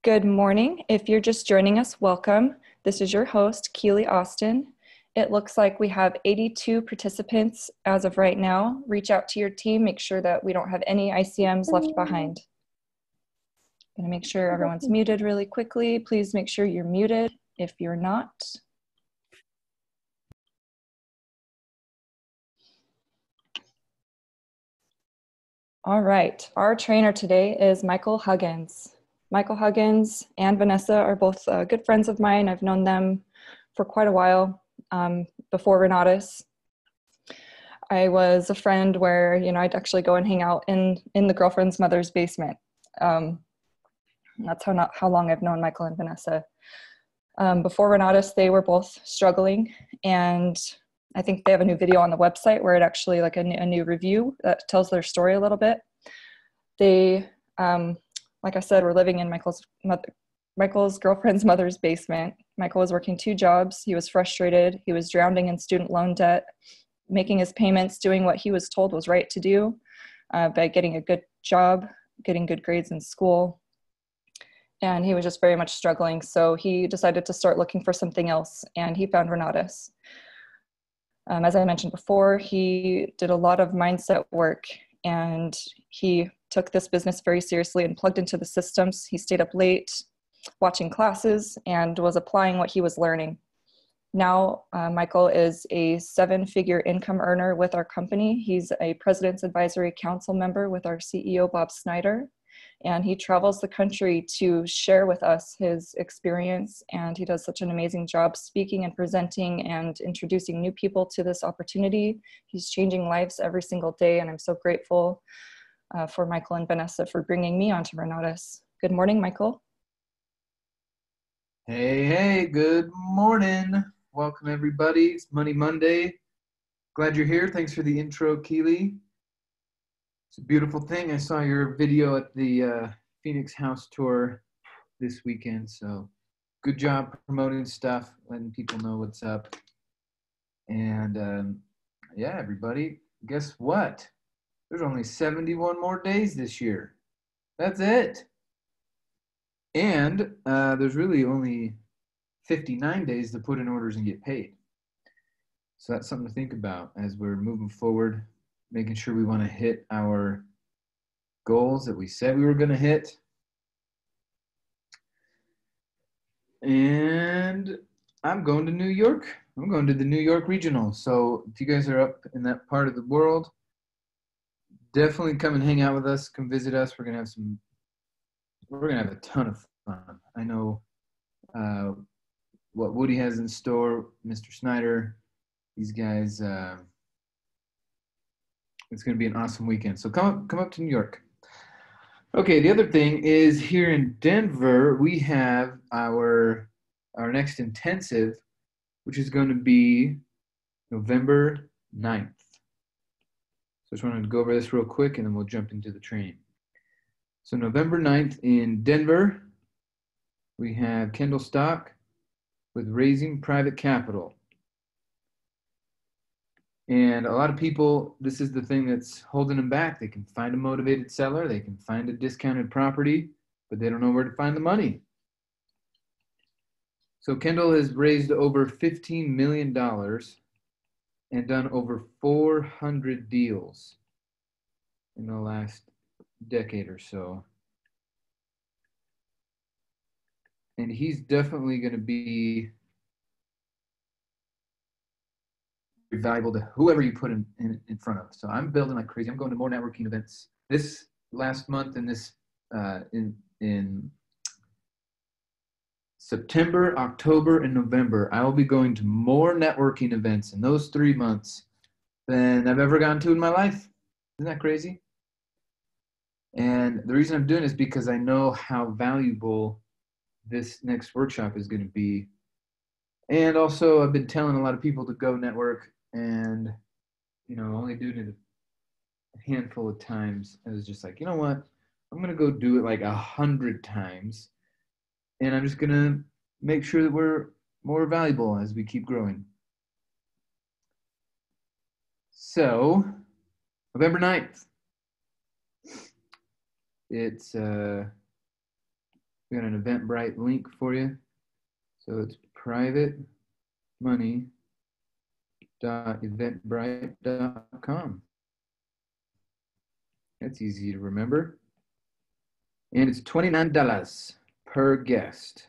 Good morning. If you're just joining us, welcome. This is your host, Keely Austin. It looks like we have 82 participants as of right now. Reach out to your team, make sure that we don't have any ICMs left behind. I'm gonna make sure everyone's muted really quickly. Please make sure you're muted if you're not. All right, our trainer today is Michael Huggins. Michael Huggins and Vanessa are both good friends of mine. I've known them for quite a while, before Renatus. I was a friend where, I'd actually go and hang out in the girlfriend's mother's basement. That's how long I've known Michael and Vanessa. Before Renatus, they were both struggling, and I think they have a new video on the website where it actually like a new review that tells their story a little bit. They, like I said, were living in Michael's girlfriend's mother's basement. Michael was working 2 jobs. He was frustrated. He was drowning in student loan debt, making his payments, doing what he was told was right to do by getting a good job, getting good grades in school. And he was just very much struggling. So he decided to start looking for something else, and he found Renatus. As I mentioned before, he did a lot of mindset work, and he took this business very seriously and plugged into the systems. He stayed up late watching classes and was applying what he was learning. Now, Michael is a 7-figure income earner with our company. He's a President's Advisory Council member with our CEO, Bob Snyder, and he travels the country to share with us his experience, and he does such an amazing job speaking and presenting and introducing new people to this opportunity. He's changing lives every single day, and I'm so grateful for Michael and Vanessa for bringing me onto Renatus. Good morning, Michael. Hey, good morning. Welcome, everybody. It's Money Monday. Glad you're here. Thanks for the intro, Keely. It's a beautiful thing. I saw your video at the Phoenix House Tour this weekend, so good job promoting stuff, letting people know what's up. And yeah, everybody, guess what? There's only 71 more days this year. That's it. And there's really only 59 days to put in orders and get paid. So that's something to think about as we're moving forward, making sure we want to hit our goals that we said we were going to hit. And I'm going to New York. I'm going to the New York Regional. So if you guys are up in that part of the world, definitely come and hang out with us. Come visit us. We're going to have a ton of fun. I know what Woody has in store, Mr. Snyder, these guys. It's going to be an awesome weekend. So come up to New York. Okay, the other thing is here in Denver, we have our next intensive, which is going to be November 9th. So I just wanted to go over this real quick, and then we'll jump into the training. So November 9th in Denver, we have Kendall Stock with Raising Private Capital. And a lot of people, this is the thing that's holding them back. They can find a motivated seller, they can find a discounted property, but they don't know where to find the money. So Kendall has raised over $15 million and done over 400 deals in the last decade or so. And he's definitely going to be valuable to whoever you put in front of. So I'm building like crazy. I'm going to more networking events this last month and this in September, October, and November. I will be going to more networking events in those 3 months than I've ever gone to in my life. Isn't that crazy? And the reason I'm doing it is because I know how valuable this next workshop is going to be. And also I've been telling a lot of people to go network, and only doing it a handful of times. I was just like, you know what? I'm going to go do it like 100 times. And I'm just going to make sure that we're more valuable as we keep growing. So, November 9th. It's We got an Eventbrite link for you. So it's privatemoney.eventbrite.com. That's easy to remember. And it's $29 per guest,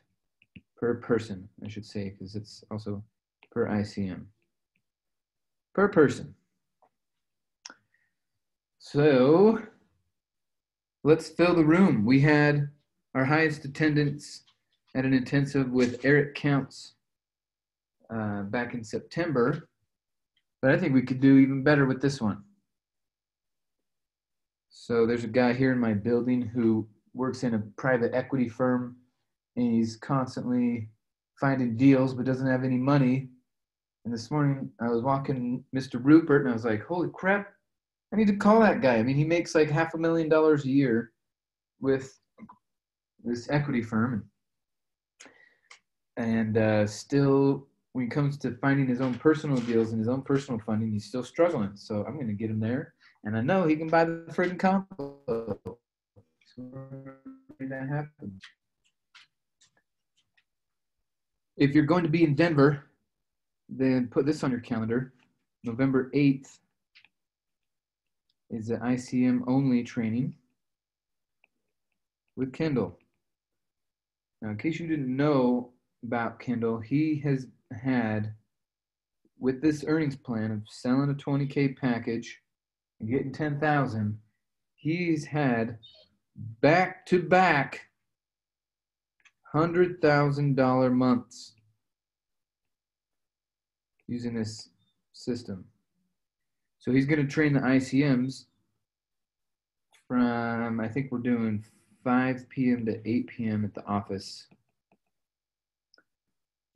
per person, I should say, because it's also per ICM. Per person. So let's fill the room. We had our highest attendance at an intensive with Eric Counts back in September, but I think we could do even better with this one. So there's a guy here in my building who works in a private equity firm, and he's constantly finding deals but doesn't have any money. And this morning I was walking Mr. Rupert and I was like, holy crap, I need to call that guy. I mean, he makes like $500,000 a year with this equity firm. And still, when it comes to finding his own personal deals and his own personal funding, he's still struggling. So I'm going to get him there. And I know he can buy the friggin' combo. So make that happen. If you're going to be in Denver, then put this on your calendar. November 8th is the ICM only training with Kendall. Now, in case you didn't know about Kendall, he has had, with this earnings plan of selling a 20K package and getting 10,000, he's had back-to-back $100,000 months using this system. So he's going to train the ICMs from, I think we're doing 5 p.m. to 8 p.m. at the office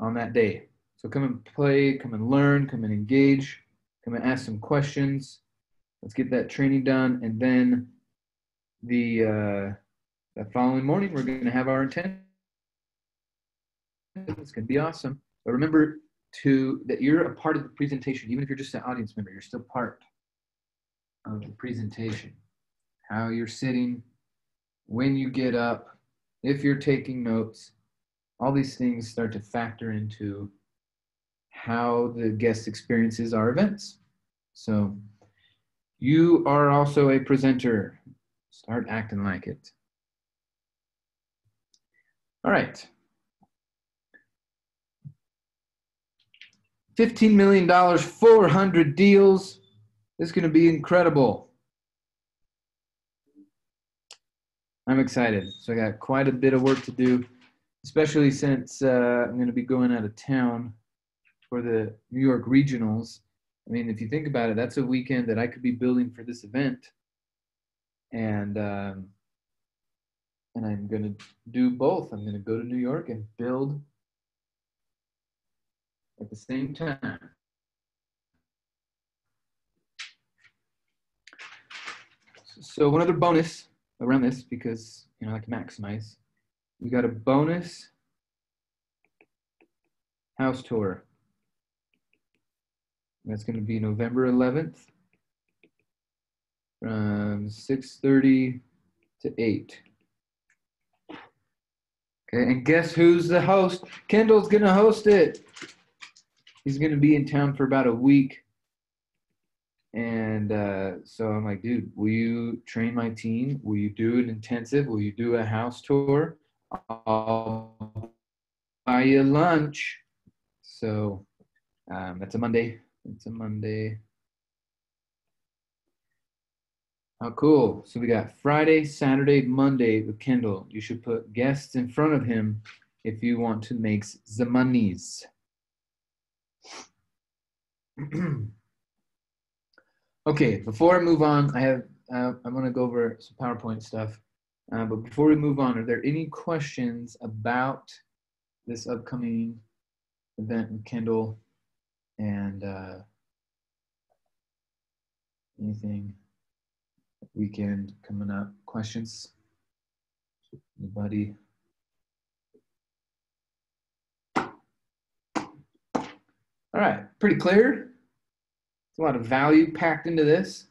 on that day. So come and play, come and learn, come and engage, come and ask some questions. Let's get that training done. And then the following morning, we're going to have our intent. It's going to be awesome. But remember that you're a part of the presentation. Even if you're just an audience member, you're still part of the presentation. How you're sitting, when you get up, if you're taking notes, all these things start to factor into how the guest experiences our events. So you are also a presenter. Start acting like it. All right. $15 million, 400 deals. This is going to be incredible. I'm excited. So I got quite a bit of work to do, especially since I'm going to be going out of town for the New York regionals. I mean, if you think about it, that's a weekend that I could be building for this event. And I'm going to do both. I'm going to go to New York and build at the same time. So one other bonus around this, because I like to maximize, we got a bonus house tour. That's going to be November 11th from 6:30 to 8. Okay, and guess who's the host? Kendall's going to host it. He's going to be in town for about a week. And so I'm like, dude, will you train my team? Will you do an intensive? Will you do a house tour? I'll buy you lunch. So that's a Monday. It's a Monday. How cool. So we got Friday, Saturday, Monday with Kendall. You should put guests in front of him if you want to make the monies. Okay, before I move on, I'm going to go over some PowerPoint stuff. But before we move on, are there any questions about this upcoming event with Kendall and anything weekend coming up? Questions? Anybody? All right, pretty clear. There's a lot of value packed into this.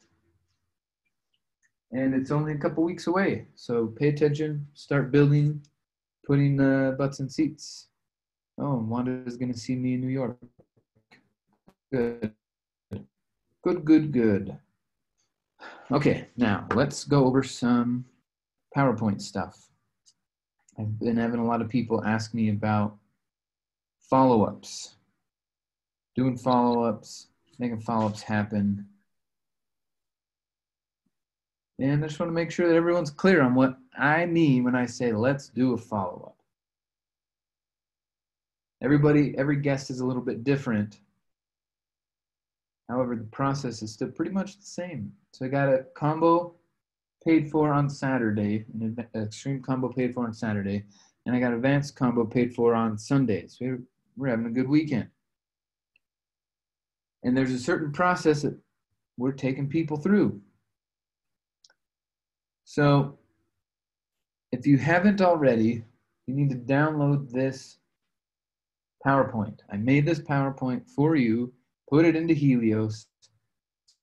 And it's only a couple weeks away. So pay attention, start building putting butts in seats. Oh, Wanda's going to see me in New York. Good. Good, good, good. Okay, now let's go over some PowerPoint stuff. I've been having a lot of people ask me about follow-ups, doing follow-ups, making follow-ups happen. And I just want to make sure that everyone's clear on what I mean when I say let's do a follow-up. Every guest is a little bit different. However, the process is still pretty much the same. So I got a combo paid for on Saturday, an extreme combo paid for on Saturday, and I got advanced combo paid for on Sundays. We're having a good weekend. And there's a certain process that we're taking people through. So if you haven't already, you need to download this PowerPoint. I made this PowerPoint for you, put it into Helios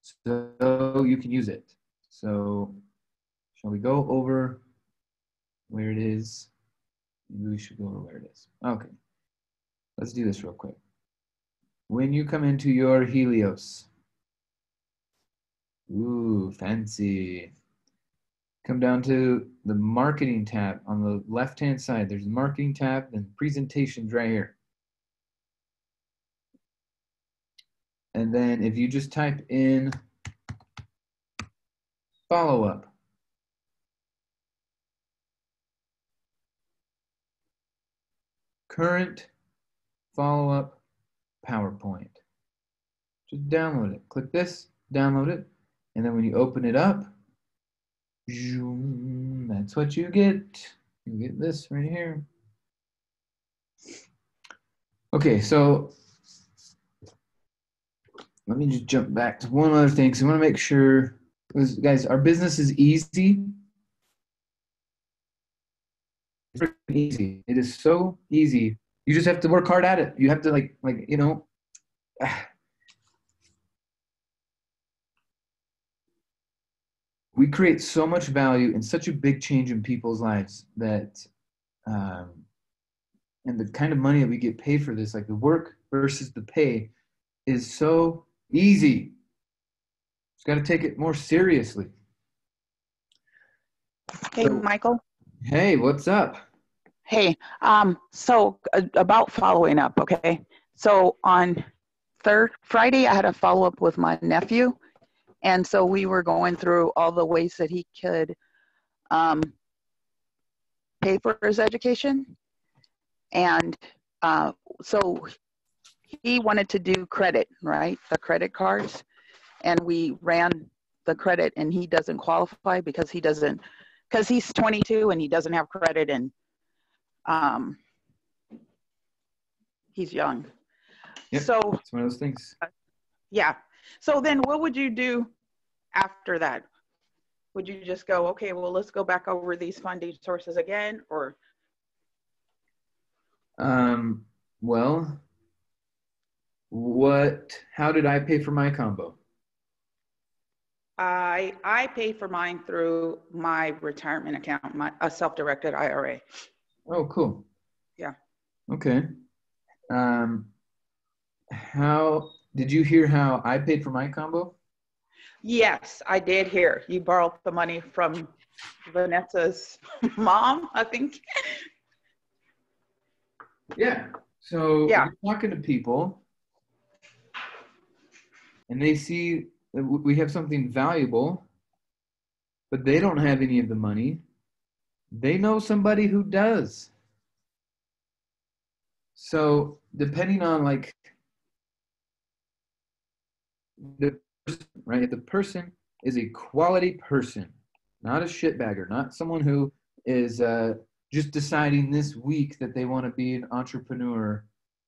so you can use it. So shall we go over where it is? Maybe we should go over where it is. Okay, let's do this real quick. When you come into your Helios, ooh, fancy. Come down to the marketing tab on the left-hand side. There's the marketing tab and presentations right here. And then if you just type in follow-up, current follow-up PowerPoint. Just download it. Click this, download it, and then when you open it up, that's what you get. You get this right here. Okay, so let me just jump back to one other thing. So I want to make sure, guys, our business is easy. It's freaking easy. It is so easy. You just have to work hard at it. You have to we create so much value and such a big change in people's lives that, and the kind of money that we get paid for this, like the work versus the pay, is so easy. Just got to take it more seriously. Hey, So, Michael. hey, what's up? Hey, so about following up, okay? So on Friday, I had a follow-up with my nephew, and so we were going through all the ways that he could pay for his education. And so he wanted to do credit, right? The credit cards. And we ran the credit, and he doesn't qualify because he's 22 and he doesn't have credit, and he's young. Yep, so it's one of those things. Yeah. So then what would you do after that? Would you just go, okay, well, let's go back over these funding sources again, or? Well, how did I pay for my combo? I pay for mine through my retirement account, a self-directed IRA. Oh, cool. Yeah. Okay. How did you hear how I paid for my combo? Yes, I did hear. You borrowed the money from Vanessa's mom, I think. Yeah. So Yeah. you're talking to people and they see that we have something valuable, but they don't have any of the money. They know somebody who does. So depending on like the person, right? If the person is a quality person, not a shitbagger, not someone who is just deciding this week that they want to be an entrepreneur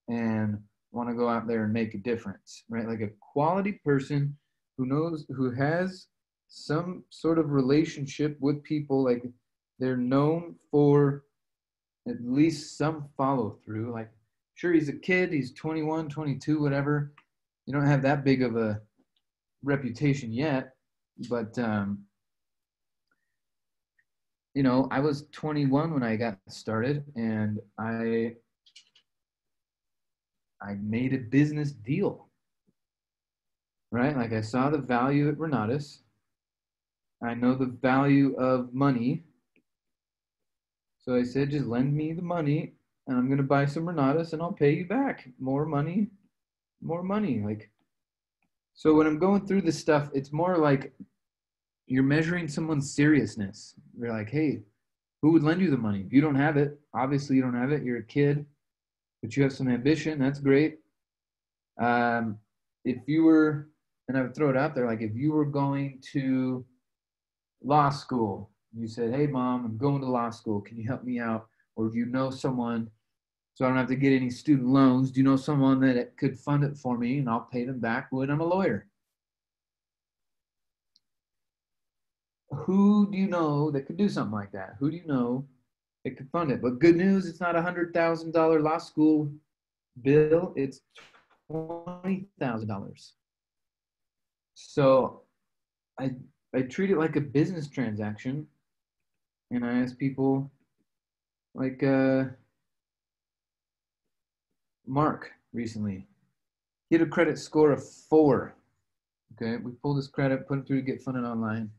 and want to go out there and make a difference, right? Like a quality person who has some sort of relationship with people, like they're known for at least some follow through. Like, sure, he's a kid, he's 21, 22, whatever. You don't have that big of a reputation yet, but you know, I was 21 when I got started, and I made a business deal, right? Like I saw the value at Renatus. I know the value of money. So I said, just lend me the money and I'm going to buy some Renatus and I'll pay you back more money, more money. Like, so when I'm going through this stuff, it's more like you're measuring someone's seriousness. You're like, hey, who would lend you the money? If you don't have it, obviously you don't have it. You're a kid, but you have some ambition. That's great. If you were, and I would throw it out there, like if you were going to law school, you said, hey, mom, I'm going to law school. Can you help me out? Or if you know someone, so I don't have to get any student loans, do you know someone that could fund it for me and I'll pay them back when I'm a lawyer? Who do you know that could do something like that? Who do you know that could fund it? But good news, it's not $100,000 law school bill, it's $20,000. So I I treat it like a business transaction, and I ask people like Mark recently. He had a credit score of 4. Okay, we pulled his credit, put him through to get funded online.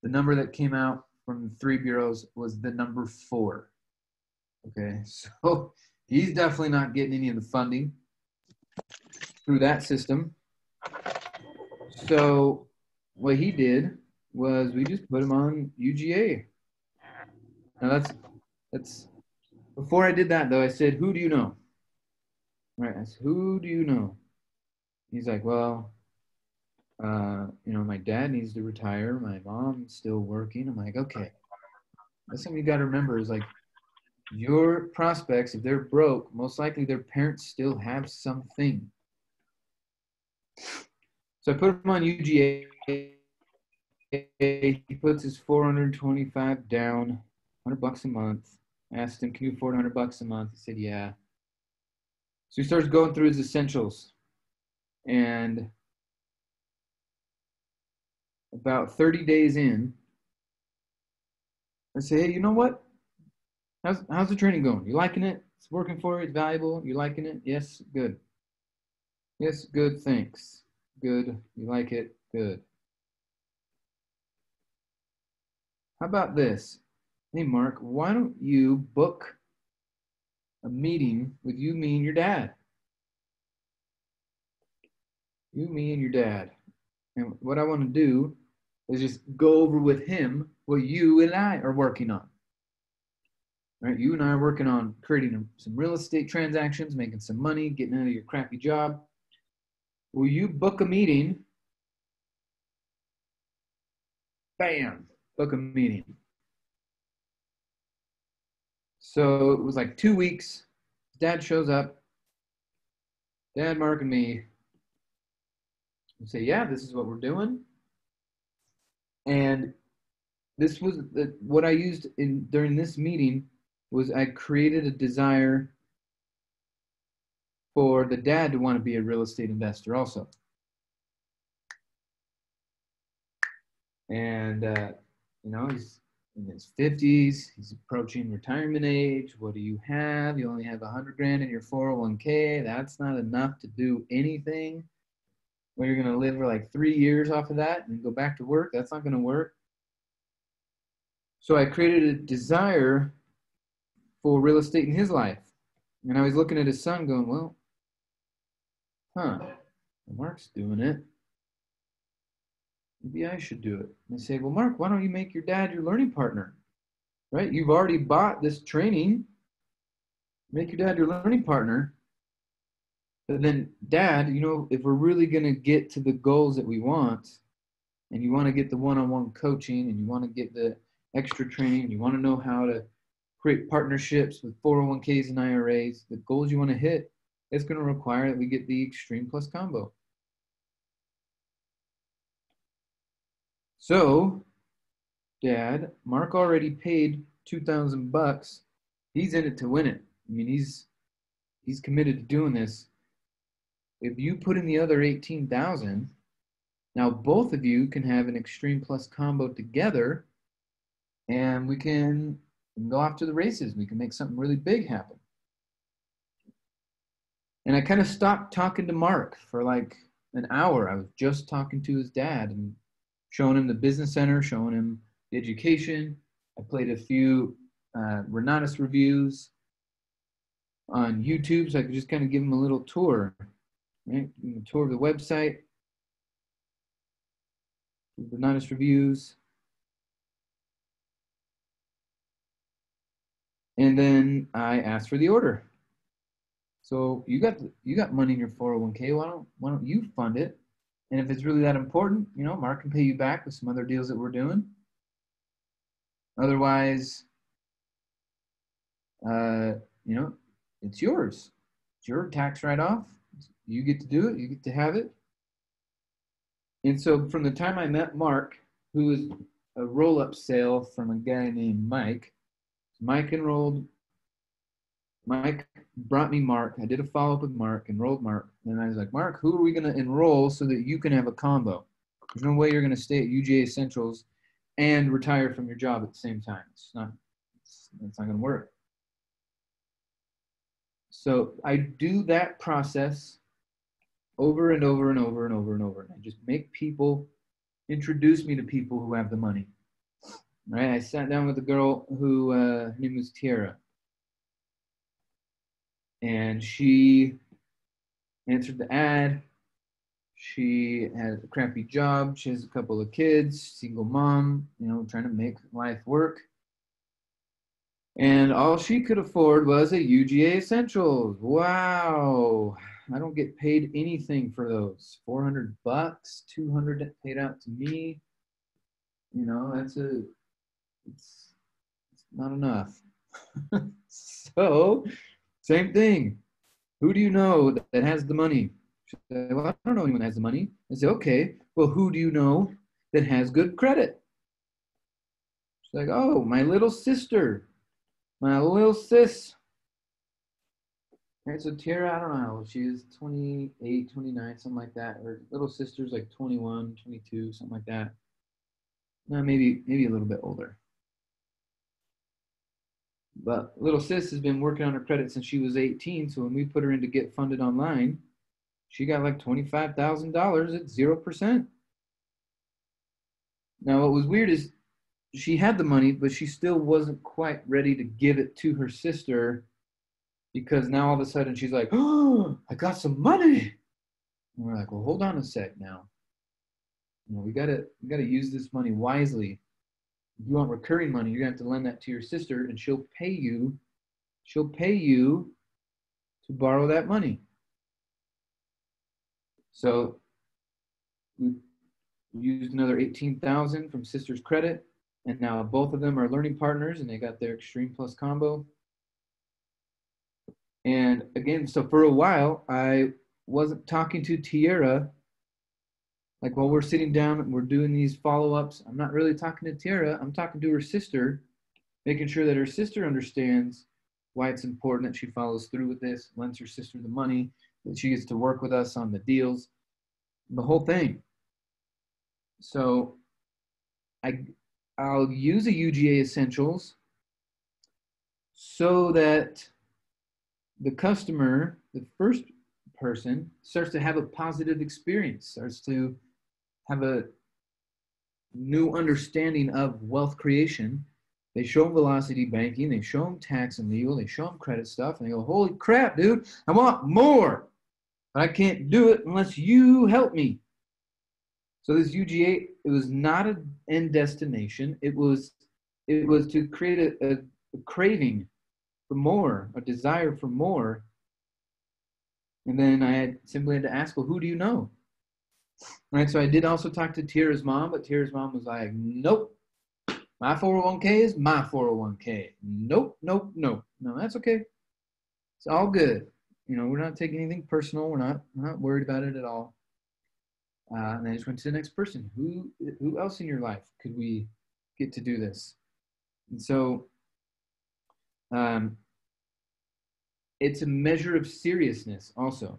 The number that came out from the 3 bureaus was the number 4. Okay, so he's definitely not getting any of the funding through that system. So what he did was we just put him on UGA. Now that's before I did that though. I said, "Who do you know?" Right? I said, "Who do you know?" He's like, "Well, you know, my dad needs to retire. My mom's still working." I'm like, "Okay." That's something you got to remember is like your prospects, if they're broke, most likely their parents still have something. So I put him on UGA. He puts his 425 down, $100 a month. I asked him, "Can you afford $100 a month?" He said, "Yeah." So he starts going through his essentials, and about 30 days in, I say, "Hey, you know what? How's the training going? You liking it? It's working for you. It's valuable. You liking it? Yes, good. Yes, good. Thanks. Good. You like it? Good. How about this? Hey, Mark, why don't you book a meeting with you, me, and your dad? You, me, and your dad. And what I want to do is just go over with him what you and I are working on. Right? You and I are working on creating some real estate transactions, making some money, getting out of your crappy job. Will you book a meeting? Bam, book a meeting. So it was like 2 weeks. Dad shows up. Dad, Mark, and me. We say, yeah, this is what we're doing. And this was what I used during this meeting was I created a desire for the dad to want to be a real estate investor also. And you know, he's in his 50s, he's approaching retirement age. What do you have? You only have 100 grand in your 401k. That's not enough to do anything. Well, you're going to live for like 3 years off of that and go back to work. That's not going to work. So I created a desire for real estate in his life. And I was looking at his son going, well, Mark's doing it. Maybe I should do it. And I say, well, Mark, why don't you make your dad your learning partner? Right? You've already bought this training. Make your dad your learning partner. But then, Dad, you know, if we're really going to get to the goals that we want, and you want to get the one-on-one coaching, and you want to get the extra training, and you want to know how to create partnerships with 401ks and IRAs, the goals you want to hit, it's going to require that we get the Extreme Plus combo. So, Dad, Mark already paid $2,000. He's in it to win it. I mean, he's committed to doing this. If you put in the other 18,000, now both of you can have an Extreme Plus combo together, and we can go off to the races. We can make something really big happen. And I kind of stopped talking to Mark for like an hour. I was just talking to his dad and showing him the business center, showing him the education. I played a few Renatus reviews on YouTube, so I could just kind of give him a little tour, right? Give him a tour of the website, Renatus reviews. And then I asked for the order. So you got money in your 401k. Why don't you fund it? And if it's really that important, you know, Mark can pay you back with some other deals that we're doing. Otherwise, you know, it's yours. It's your tax write-off. You get to do it. You get to have it. And so from the time I met Mark, who was a roll-up sale from a guy named Mike, Mike brought me Mark. I did a follow-up with Mark, enrolled Mark. And I was like, Mark, who are we going to enroll so that you can have a combo? There's no way you're going to stay at UGA Essentials and retire from your job at the same time. It's not going to work. So I do that process over and over and over and over and over. I just make people introduce me to people who have the money. Right? I sat down with a girl who her name was Tiara. And she answered the ad. She had a crappy job. She has a couple of kids, single mom, you know, trying to make life work. And all she could afford was a UGA Essentials. Wow. I don't get paid anything for those. $400, $200 paid out to me. You know, it's not enough. So, same thing. Who do you know that has the money? She said, well, I don't know anyone that has the money. I said, okay, well, who do you know that has good credit? She's like, oh, my little sister, my little sis. Right, so Tara, I don't know how old she is, 28, 29, something like that. Her little sister's like 21, 22, something like that. No, maybe a little bit older. But little sis has been working on her credit since she was 18. So when we put her in to get funded online, she got like $25,000 at 0%. Now, what was weird is she had the money, but she still wasn't quite ready to give it to her sister because now all of a sudden she's like, oh, I got some money. And we're like, well, hold on a sec now. You know, we gotta use this money wisely. If you want recurring money, you're gonna have to lend that to your sister, and she'll pay you to borrow that money. So we used another 18,000 from sister's credit, and now both of them are learning partners, and they got their Extreme Plus combo. And again, so for a while, I wasn't talking to Tiara. Like while we're sitting down and we're doing these follow-ups, I'm not really talking to Tiara. I'm talking to her sister, making sure that her sister understands why it's important that she follows through with this, lends her sister the money, that she gets to work with us on the deals, the whole thing. So I'll use a UGA Essentials so that the customer, the first person, starts to have a positive experience, starts to have a new understanding of wealth creation. They show them velocity banking, they show them tax and legal, they show them credit stuff, and they go, holy crap, dude, I want more. But I can't do it unless you help me. So this UGA, it was not an end destination. It was to create a craving for more, a desire for more. And then I simply had to ask, well, who do you know? Right, so I did also talk to Tira's mom, but Tira's mom was like, nope, my 401k is my 401k. Nope, nope, nope. No, that's okay. It's all good. You know, we're not taking anything personal. We're not worried about it at all. And I just went to the next person. Who else in your life could we get to do this? And so it's a measure of seriousness also.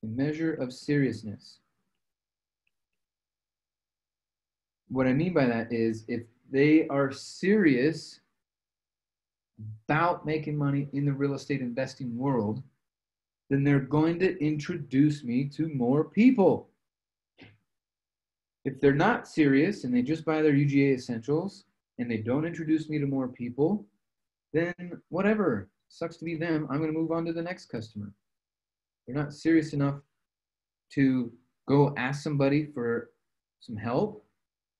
A measure of seriousness. what I mean by that is if they are serious about making money in the real estate investing world, then they're going to introduce me to more people. If they're not serious and they just buy their UGA essentials and they don't introduce me to more people, then whatever, sucks to be them. I'm going to move on to the next customer. They're not serious enough to go ask somebody for some help,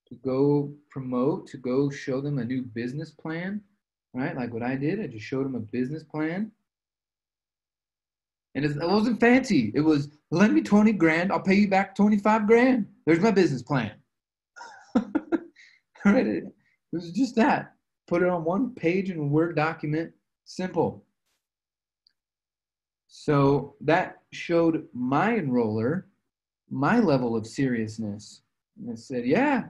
to go promote, to go show them a new business plan, right? Like what I did, I just showed them a business plan. And it wasn't fancy. It was, lend me 20 grand, I'll pay you back 25 grand. There's my business plan. Right? It was just that. Put it on one page in a Word document, simple. So that showed my enroller my level of seriousness. And I said, yeah,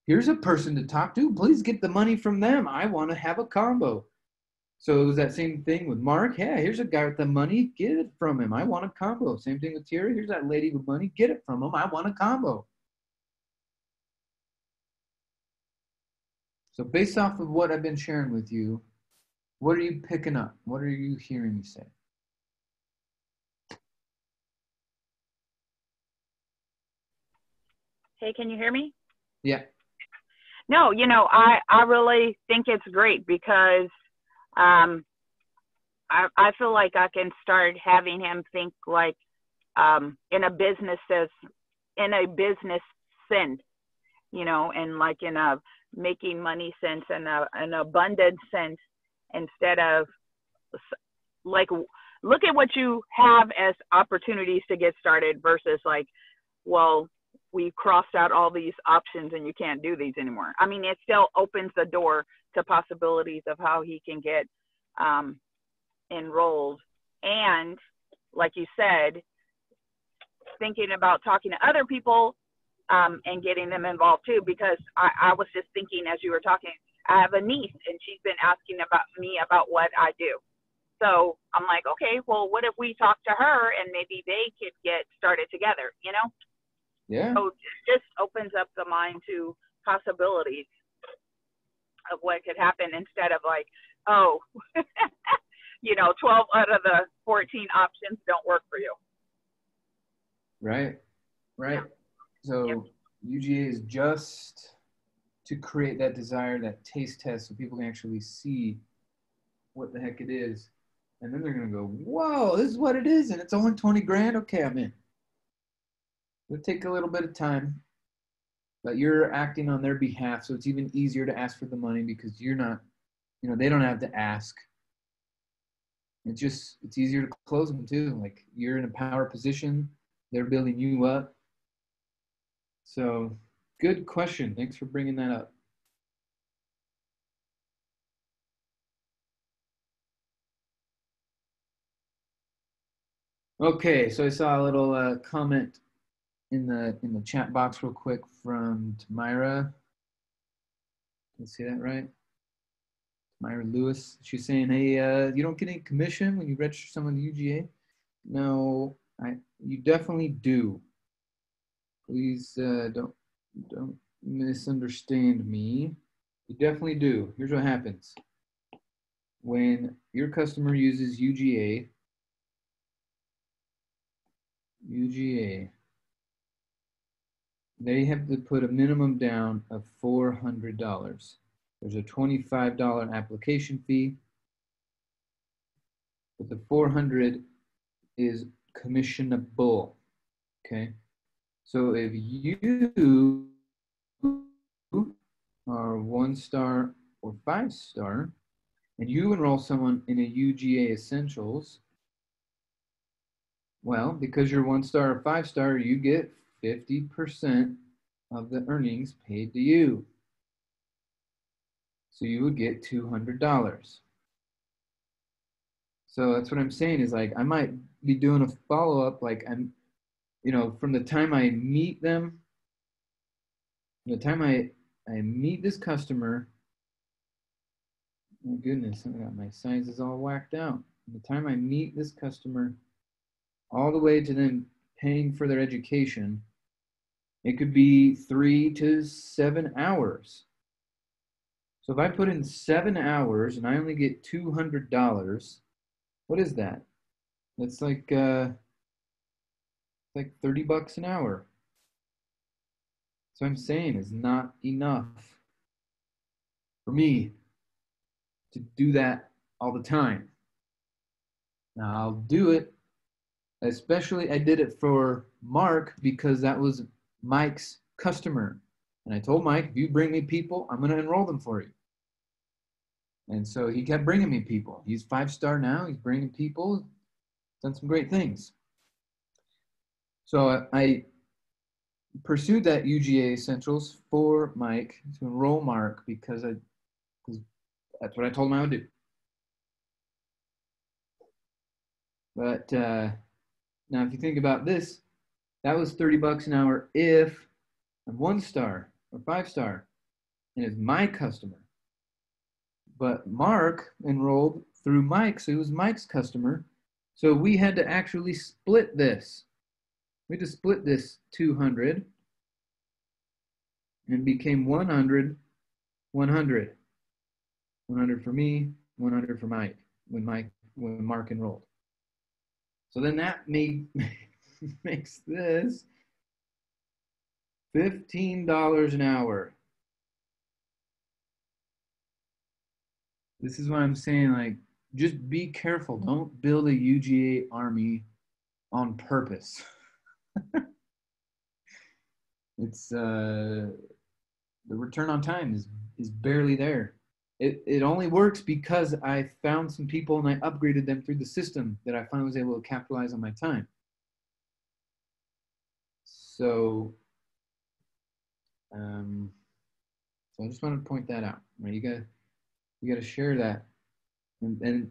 here's a person to talk to. Please get the money from them. I want to have a combo. So it was that same thing with Mark. Yeah, here's a guy with the money. Get it from him. I want a combo. Same thing with Terry. Here's that lady with money. Get it from him. I want a combo. So based off of what I've been sharing with you, what are you picking up? What are you hearing me say? Hey, can you hear me? Yeah. No, I really think it's great because I feel like I can start having him think like in a business sense, and like in a making money sense and an abundant sense, instead of like look at what you have as opportunities to get started versus like, well, we crossed out all these options and you can't do these anymore. I mean, it still opens the door to possibilities of how he can get enrolled. And like you said, thinking about talking to other people and getting them involved too, because I was just thinking as you were talking, I have a niece and she's been asking about me about what I do. So I'm like, okay, well, what if we talk to her and maybe they could get started together, Yeah. So it just opens up the mind to possibilities of what could happen instead of like, oh, 12 out of the 14 options don't work for you. Right. Yeah. So Yep. UGA is just to create that desire, that taste test, so people can actually see what the heck it is. And then they're going to go, whoa, this is what it is. And it's only 20 grand. Okay, I'm in. It'll take a little bit of time, but you're acting on their behalf. So it's even easier to ask for the money because you're not, they don't have to ask. It's easier to close them too. Like you're in a power position. They're building you up. So good question. Thanks for bringing that up. Okay, so I saw a little comment in the chat box real quick from Tamira. Did I say that right? Tamira Lewis. She's saying, hey, you don't get any commission when you register someone to UGA? No, you definitely do. Please don't misunderstand me. You definitely do. Here's what happens. When your customer uses UGA, they have to put a minimum down of $400. There's a $25 application fee, but the $400 is commissionable. Okay, so if you are 1-star or 5-star, and you enroll someone in a UGA Essentials, well, because you're 1-star or 5-star, you get 50% of the earnings paid to you. So you would get $200. So that's what I'm saying is like, I might be doing a follow-up, like I'm, from the time I meet them, from the time I meet this customer, oh goodness, I got my sizes all whacked out. From the time I meet this customer, all the way to them paying for their education, It could be 3 to 7 hours. So if I put in 7 hours and I only get $200, what is that? That's like $30 an hour. So I'm saying is not enough for me to do that all the time. Now I'll do it, especially I did it for Mark because that was Mike's customer. And I told Mike, if you bring me people, I'm going to enroll them for you. And so he kept bringing me people. He's 5-star now. He's bringing people, done some great things. So I pursued that UGA Essentials for Mike to enroll Mark because that's what I told him I would do. But now if you think about this, that was $30 an hour if I'm 1-star or 5-star and it's my customer. But Mark enrolled through Mike, so it was Mike's customer. So we had to actually split this. We had to split this 200 and it became 100, 100. 100 for me, 100 for Mike when Mark enrolled. So then that makes this $15 an hour. This is what I'm saying, like, just be careful. Don't build a UGA army on purpose. It's the return on time is barely there. It only works because I found some people and I upgraded them through the system that I finally was able to capitalize on my time. So, so I just wanted to point that out. Right? You gotta share that, and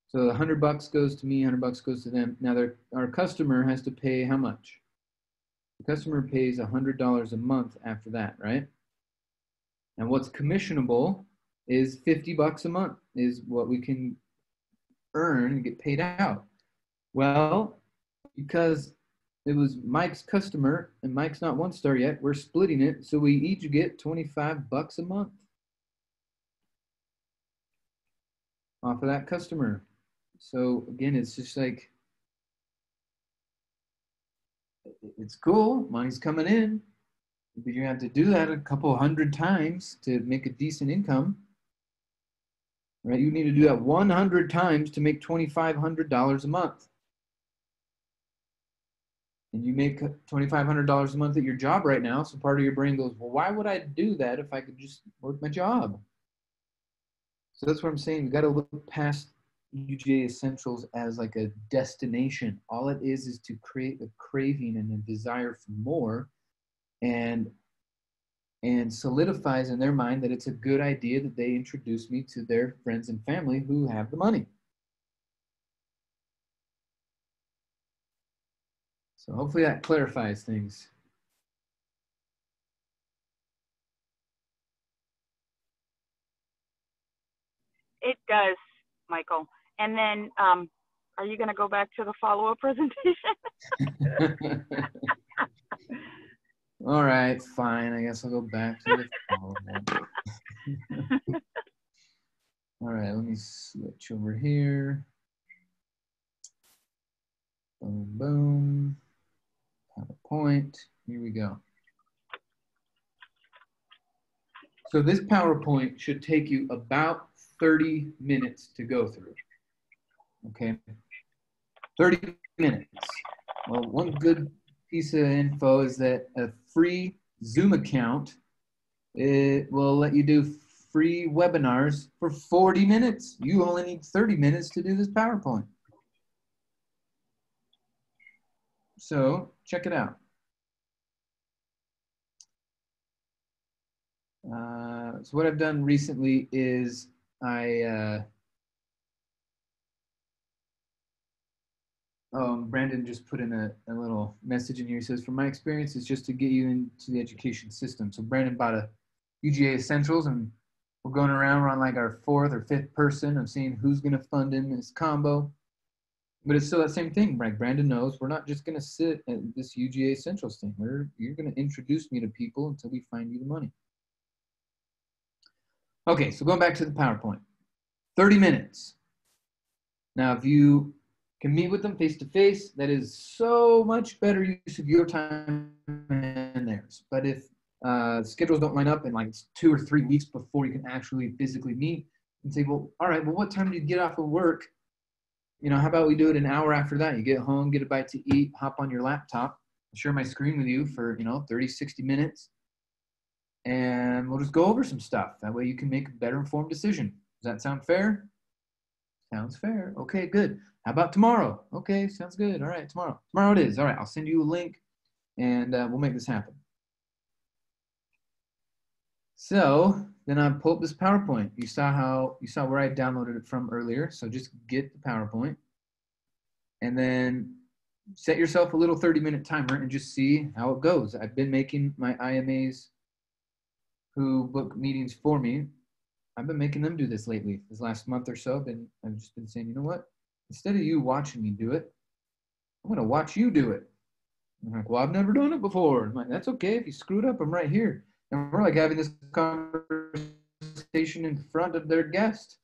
so $100 goes to me, $100 goes to them. Now our customer has to pay how much? The customer pays $100 a month after that, right? And what's commissionable is $50 a month is what we can earn and get paid out. Well, because it was Mike's customer and Mike's not 1-star yet, we're splitting it. So we each get $25 a month off of that customer. So again, it's just like, it's cool. Money's coming in. But you have to do that a couple 100 times to make a decent income, right? You need to do that 100 times to make $2,500 a month. And you make $2,500 a month at your job right now. So part of your brain goes, well, why would I do that if I could just work my job? So that's what I'm saying. We got to look past UGA Essentials as like a destination. All it is to create a craving and a desire for more, and solidifies in their mind that it's a good idea that they introduce me to their friends and family who have the money. So hopefully that clarifies things. It does, Michael. And then, are you going to go back to the follow-up presentation? All right, fine. I guess I'll go back to the follow-up. All right, let me switch over here. Boom, boom. PowerPoint. Here we go. So this PowerPoint should take you about 30 minutes to go through. Okay, 30 minutes. Well, one good piece of info is that a free Zoom account, it will let you do free webinars for 40 minutes. You only need 30 minutes to do this PowerPoint. So check it out. So what I've done recently is Brandon just put in a little message in here. He says, from my experience, it's just to get you into the education system. So Brandon bought a UGA Essentials, and we're going around. We're on like our 4th or 5th person of seeing who's going to fund in this combo. But it's still that same thing. Like Brandon knows, we're not just going to sit at this UGA Essentials thing. You're going to introduce me to people until we find you the money. Okay, so going back to the PowerPoint. 30 minutes. Now, if you can meet with them face-to-face, that is so much better use of your time and theirs. But if schedules don't line up and like it's 2 or 3 weeks before you can actually physically meet, and say, well, all right, well, what time do you get off of work? You know, how about we do it an hour after that? You get home, get a bite to eat, hop on your laptop, share my screen with you for, 30, 60 minutes, and we'll just go over some stuff. That way you can make a better informed decision. Does that sound fair? Sounds fair. Okay, good. How about tomorrow? Okay, sounds good. All right, tomorrow. Tomorrow it is. All right, I'll send you a link, and we'll make this happen. So then I pull up this PowerPoint. You saw where I downloaded it from earlier. So just get the PowerPoint and then set yourself a little 30-minute timer and just see how it goes. I've been making my IMAs who book meetings for me. I've been making them do this lately. This last month or so, I've just been saying, you know what? Instead of you watching me do it, I'm going to watch you do it. I'm like, well, I've never done it before. I'm like, that's okay. If you screwed up, I'm right here. And we're like having this conversation in front of their guest.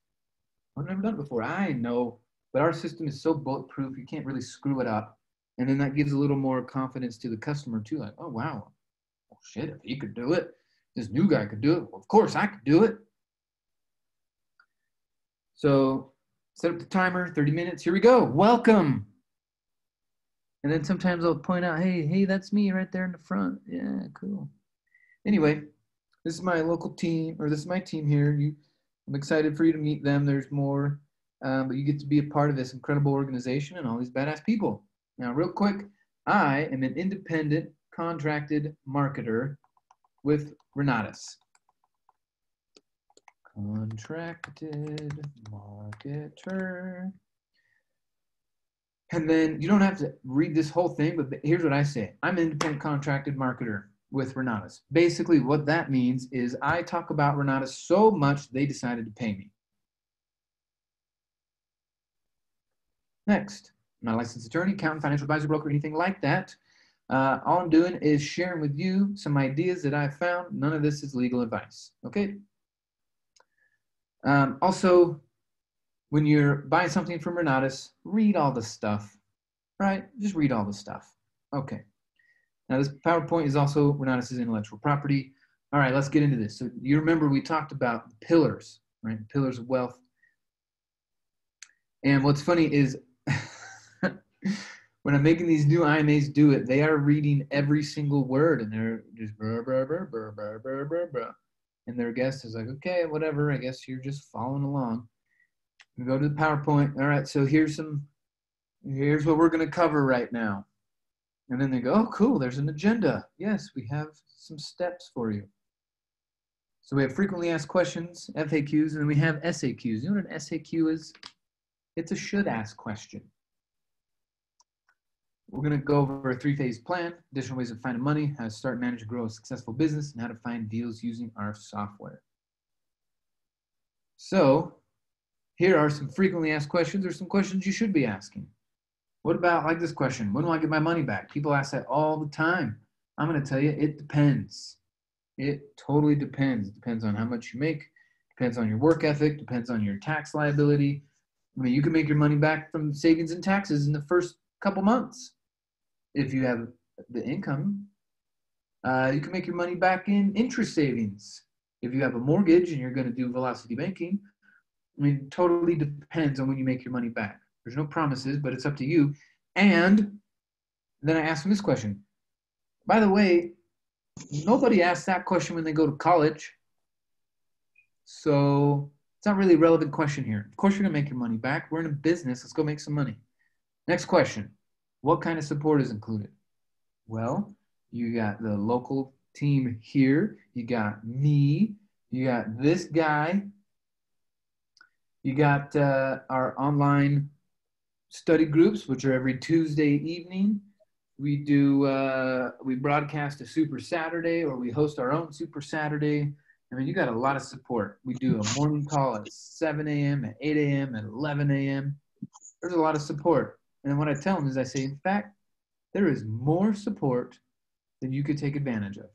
I've never done it before. I know, but our system is so bulletproof, you can't really screw it up. And then that gives a little more confidence to the customer too. Like, oh, wow. Oh, shit, if he could do it, this new guy could do it. Well, of course I could do it. So set up the timer, 30 minutes. Here we go. Welcome. And then sometimes I'll point out, hey, that's me right there in the front. Yeah, cool. Anyway, this is my local team, or this is my team here. I'm excited for you to meet them. There's more, but you get to be a part of this incredible organization and all these badass people. Now, real quick, I am an independent contracted marketer with Renatus. Contracted marketer. And then you don't have to read this whole thing, but here's what I say. I'm an independent contracted marketer with Renatus. Basically, what that means is I talk about Renatus so much they decided to pay me. Next, I'm not a licensed attorney, accountant, financial advisor, broker, anything like that. All I'm doing is sharing with you some ideas that I've found. None of this is legal advice, okay? Also, when you're buying something from Renatus, read all the stuff, right? Just read all the stuff. Okay. Now, this PowerPoint is also Renatus' intellectual property. All right, let's get into this. So you remember we talked about the pillars, right? Pillars of wealth. And what's funny is when I'm making these new IMAs do it, they are reading every single word, and they're just blah, blah, blah, blah, blah, blah, blah, blah. And their guest is like, okay, whatever, I guess you're just following along. We go to the PowerPoint. All right, so here's what we're going to cover right now. And then they go, oh, cool, there's an agenda. Yes, we have some steps for you. So we have frequently asked questions, FAQs, and then we have SAQs. You know what an SAQ is? It's a should ask question. We're going to go over a 3-phase plan, additional ways of finding money, how to start, manage, and grow a successful business, and how to find deals using our software. So here are some frequently asked questions or some questions you should be asking. What about like this question? When will I get my money back? People ask that all the time. I'm going to tell you, it depends. It totally depends. It depends on how much you make, depends on your work ethic, depends on your tax liability. I mean, you can make your money back from savings and taxes in the first couple months. If you have the income, you can make your money back in interest savings. If you have a mortgage and you're going to do velocity banking, I mean, it totally depends on when you make your money back. There's no promises, but it's up to you. And then I asked them this question. By the way, nobody asks that question when they go to college. So it's not really a relevant question here. Of course, you're going to make your money back. We're in a business. Let's go make some money. Next question. What kind of support is included? Well, you got the local team here. You got me. You got this guy. You got our online study groups, which are every Tuesday evening. We do, we broadcast a Super Saturday, or we host our own Super Saturday. I mean, you got a lot of support. We do a morning call at 7 a.m., at 8 a.m., at 11 a.m. There's a lot of support. And then what I tell them is I say, in fact, there is more support than you could take advantage of.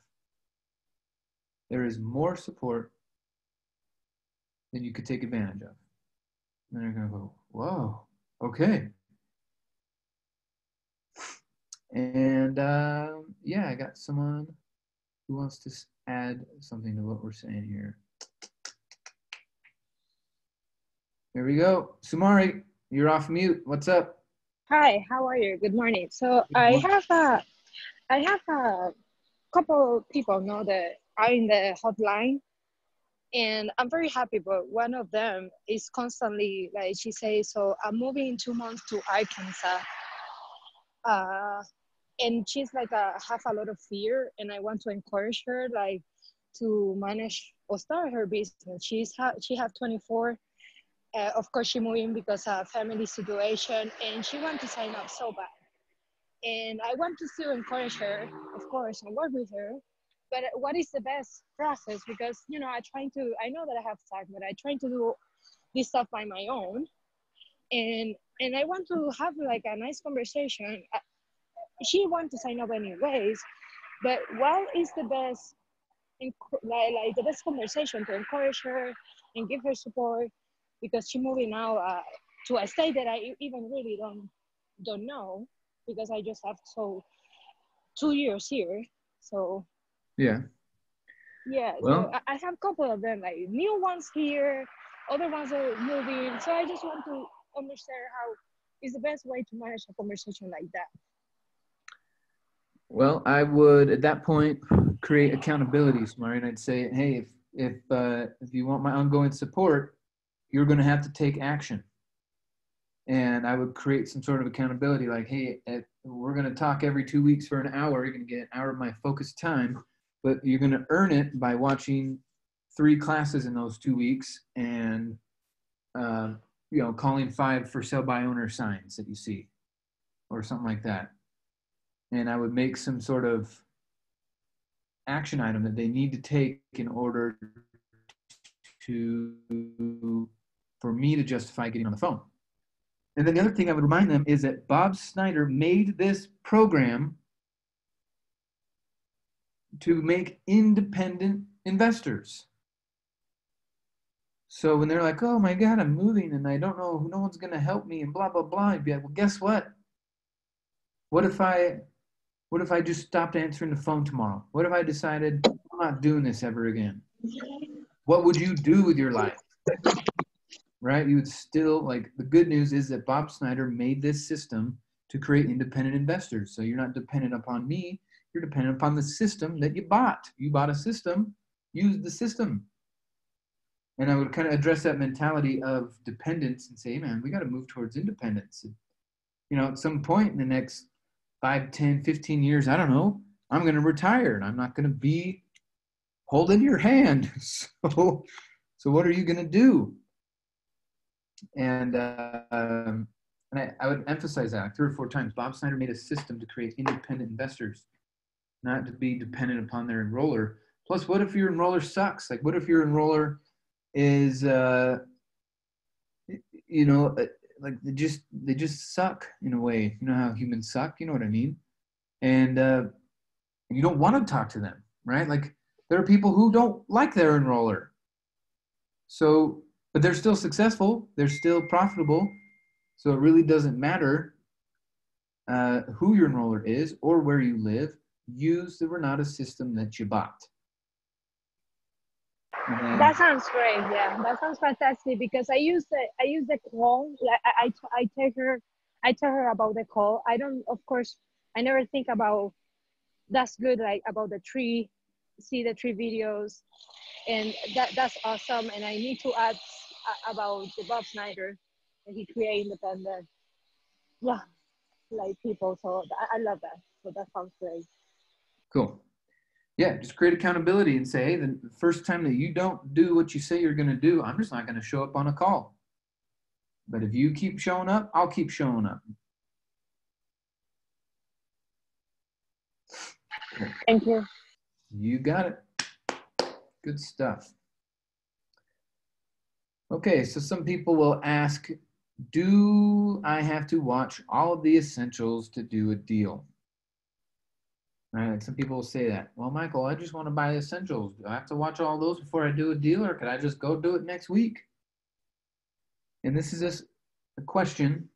There is more support than you could take advantage of. And they're going to go, whoa, okay. And yeah, I got someone who wants to add something to what we're saying here. There we go. Sumari, you're off mute. What's up? Hi, how are you? Good morning. So Good morning. I have a couple people know that are in the hotline, and I'm very happy. But one of them is constantly like she says, "So I'm moving in 2 months to Arkansas," and she's like have a lot of fear, and I want to encourage her like to manage or start her business. She have 24. Of course, she moved in because of family situation, and she wants to sign up so bad. And I want to still encourage her, of course, and work with her. But what is the best process? Because I know that I have time, but I try to do this stuff by my own, and I want to have like a nice conversation. She wants to sign up anyways, but what is the best, like the best conversation to encourage her and give her support? Because she's moving now to a state that I even really don't know, because I just have 2 years here. So Yeah. Well, so I have a couple of them, like new ones here, other ones are moving. So I just want to understand how is the best way to manage a conversation like that. well, I would at that point create accountability, Sumari, and I'd say, hey, if you want my ongoing support, you're going to have to take action. And I would create some sort of accountability, like, hey, we're going to talk every 2 weeks for an hour. You're going to get an hour of my focused time, but you're going to earn it by watching 3 classes in those 2 weeks and, calling 5 for sell by owner signs that you see or something like that. And I would make some sort of action item that they need to take in order for me to justify getting on the phone. And then the other thing I would remind them is that Bob Snyder made this program to make independent investors. So when they're like, oh my God, I'm moving and I don't know, no one's going to help me and blah, blah, blah, I'd be like, well, guess what? What if I just stopped answering the phone tomorrow? What if I decided I'm not doing this ever again? What would you do with your life? Right? You would still, like, the good news is that Bob Snyder made this system to create independent investors. So you're not dependent upon me. You're dependent upon the system that you bought. You bought a system, use the system. And I would kind of address that mentality of dependence and say, hey, man, we got to move towards independence. And, at some point in the next 5, 10, 15 years, I don't know, I'm going to retire and I'm not going to be holding your hand. So what are you going to do? And I would emphasize that 3 or 4 times. Bob Snyder made a system to create independent investors, not to be dependent upon their enroller. Plus, what if your enroller sucks? Like, what if your enroller is, like they just suck in a way. You know how humans suck? You know what I mean? And you don't want to talk to them, right? Like, there are people who don't like their enroller. So, but they're still successful. They're still profitable. So it really doesn't matter who your enroller is or where you live. Use the Renata system that you bought. That sounds great. Yeah, that sounds fantastic, because I use the call. Like I tell her about the call. I don't, of course, I never think about that's good. Like about the tree, see the tree videos, and that's awesome. And I need to add about the Bob Snyder, and he create independent, like people. So I love that. So that sounds great. Cool. Yeah, just create accountability and say, hey, the first time that you don't do what you say you're going to do, I'm just not going to show up on a call. But if you keep showing up, I'll keep showing up. Thank you. You got it. Good stuff. Okay, so some people will ask, do I have to watch all of the essentials to do a deal? Right? Like some people will say that. Well, Michael, I just want to buy the essentials. Do I have to watch all those before I do a deal, or could I just go do it next week? And this is just a question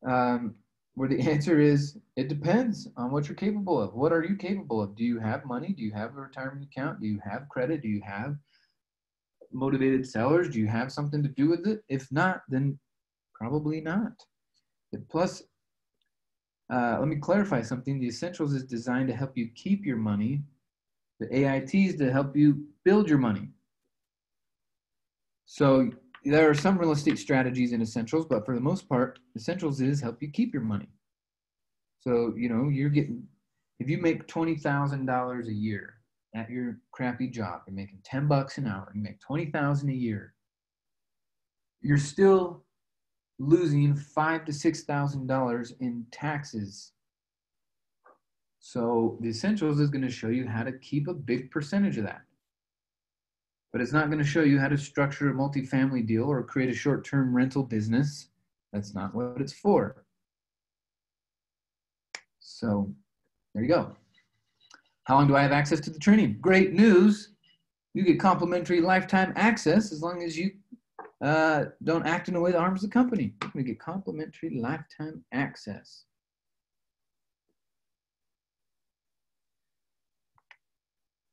where the answer is, it depends on what you're capable of. What are you capable of? Do you have money? Do you have a retirement account? Do you have credit? Do you have motivated sellers? Do you have something to do with it? If not, then probably not. Plus, let me clarify something. The Essentials is designed to help you keep your money. The AIT is to help you build your money. So there are some real estate strategies in Essentials, but for the most part, Essentials is help you keep your money. So, you know, you're getting, if you make $20,000 a year at your crappy job, you're making $10 an hour, you make $20,000 a year, you're still losing $5,000 to $6,000 in taxes. So the Essentials is going to show you how to keep a big percentage of that. But it's not going to show you how to structure a multifamily deal or create a short-term rental business. That's not what it's for. So there you go. How long do I have access to the training? Great news. You get complimentary lifetime access as long as you don't act in a way that harms the company. You're going to get complimentary lifetime access.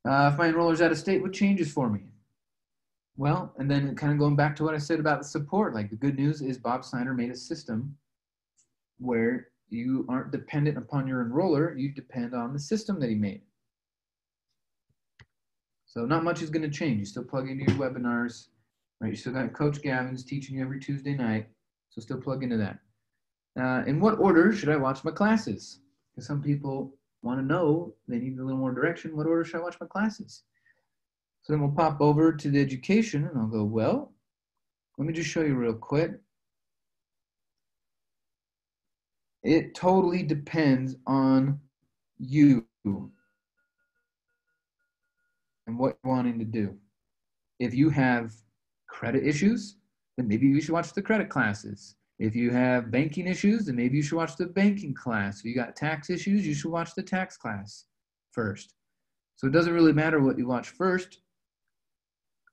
If my enroller's out of state, what changes for me? Well, and then kind of going back to what I said about the support, like the good news is Bob Snyder made a system where you aren't dependent upon your enroller, you depend on the system that he made. So not much is going to change. You still plug into your webinars, right? You still got Coach Gavin's teaching you every Tuesday night, so still plug into that. In what order should I watch my classes? Because some people want to know, they need a little more direction. What order should I watch my classes? So then we'll pop over to the education and I'll go, well, let me just show you real quick. It totally depends on you and what you're wanting to do. If you have credit issues, then maybe you should watch the credit classes. If you have banking issues, then maybe you should watch the banking class. If you got tax issues, you should watch the tax class first. So it doesn't really matter what you watch first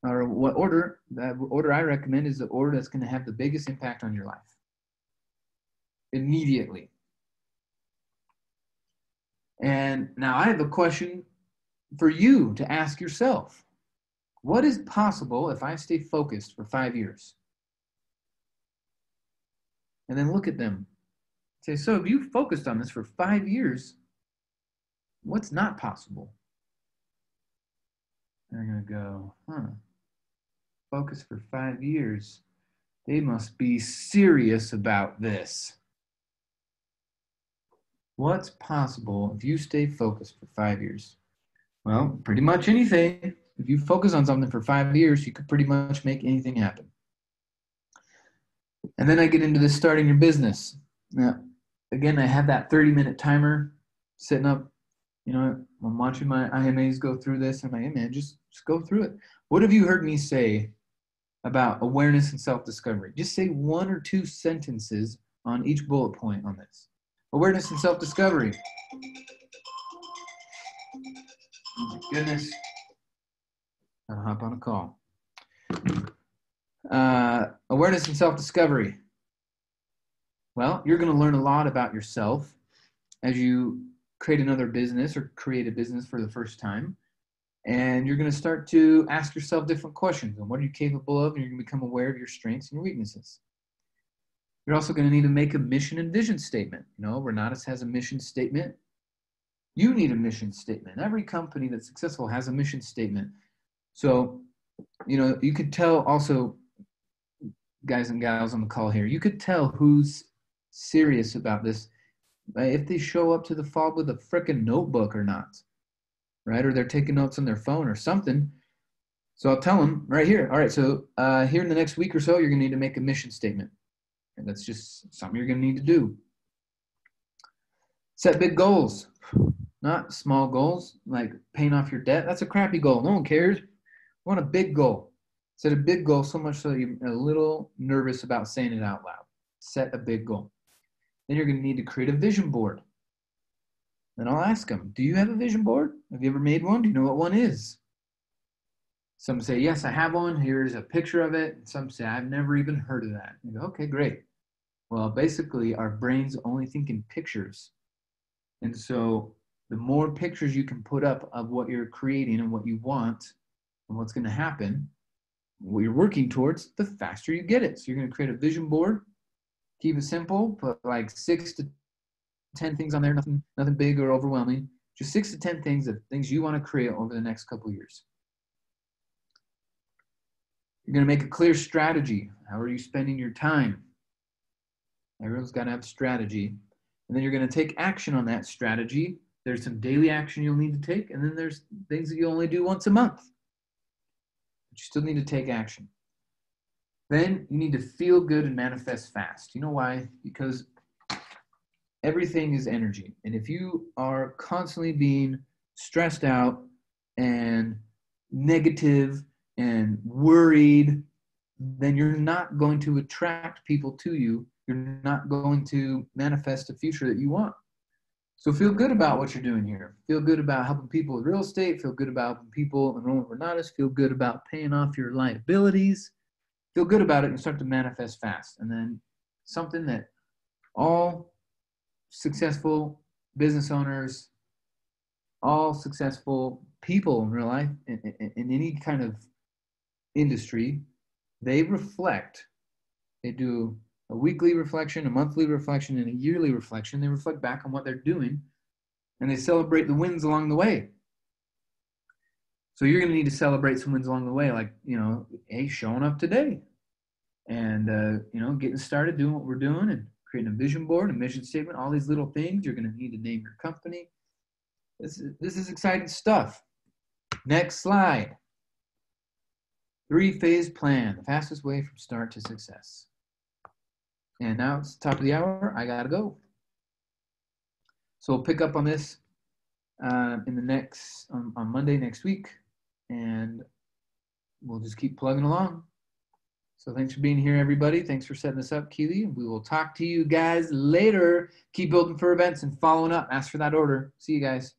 or what order. That order I recommend is the order that's going to have the biggest impact on your life immediately. And now I have a question for you to ask yourself. What is possible if I stay focused for 5 years? And then look at them. Say, so if you focused on this for 5 years, what's not possible? They're going to go, focus for 5 years. They must be serious about this. What's possible if you stay focused for 5 years? Well, pretty much anything. If you focus on something for 5 years, you could pretty much make anything happen. And then I get into this starting your business. Now, again, I have that 30-minute timer sitting up. You know, I'm watching my IMAs go through this. I'm like, hey, man, just go through it. What have you heard me say about awareness and self-discovery? Just say 1 or 2 sentences on each bullet point on this. Awareness and self-discovery. Oh my goodness. Gotta hop on a call. Awareness and self-discovery. Well, you're going to learn a lot about yourself as you create another business or create a business for the first time. And you're going to start to ask yourself different questions on what are you capable of, and you're going to become aware of your strengths and your weaknesses. You're also going to need to make a mission and vision statement. You know, Renatus has a mission statement. You need a mission statement. Every company that's successful has a mission statement. So, you know, you could tell also, guys and gals on the call here, you could tell who's serious about this if they show up to the fob with a frickin' notebook or not, right? Or they're taking notes on their phone or something. So I'll tell them right here. All right, so here in the next week or so, you're going to need to make a mission statement. And that's just something you're going to need to do. Set big goals, not small goals like paying off your debt. That's a crappy goal. No one cares. We want a big goal. Set a big goal, so much so that you're a little nervous about saying it out loud. Set a big goal. Then you're going to need to create a vision board. Then I'll ask them, do you have a vision board? Have you ever made one? Do you know what one is? Some say, yes, I have one. Here's a picture of it. Some say, I've never even heard of that. You go, okay, great. Well, basically, our brains only think in pictures. And so the more pictures you can put up of what you're creating and what you want and what's going to happen, what you're working towards, the faster you get it. So you're going to create a vision board. Keep it simple. Put like 6 to 10 things on there. Nothing big or overwhelming. Just 6 to 10 things of things you want to create over the next couple of years. You're going to make a clear strategy. How are you spending your time? Everyone's got to have a strategy. And then you're going to take action on that strategy. There's some daily action you'll need to take, and then there's things that you only do once a month. But you still need to take action. Then you need to feel good and manifest fast. You know why? Because everything is energy. And if you are constantly being stressed out and negative and worried, then you're not going to attract people to you. You're not going to manifest a future that you want. So feel good about what you're doing here. Feel good about helping people with real estate. Feel good about helping people enroll in Renatus. Feel good about paying off your liabilities. Feel good about it and start to manifest fast. And then something that all successful business owners, all successful people in real life, in any kind of industry, they reflect. They do a weekly reflection, a monthly reflection, and a yearly reflection. They reflect back on what they're doing, and they celebrate the wins along the way. So you're going to need to celebrate some wins along the way, like, hey, showing up today and, getting started doing what we're doing and creating a vision board, a mission statement, all these little things. You're going to need to name your company. This is exciting stuff. Next slide. 3-phase plan, the fastest way from start to success. And now it's the top of the hour. I got to go. So we'll pick up on this on Monday next week. And we'll just keep plugging along. So thanks for being here, everybody. Thanks for setting this up, Keely. We will talk to you guys later. Keep building for events and following up. Ask for that order. See you guys.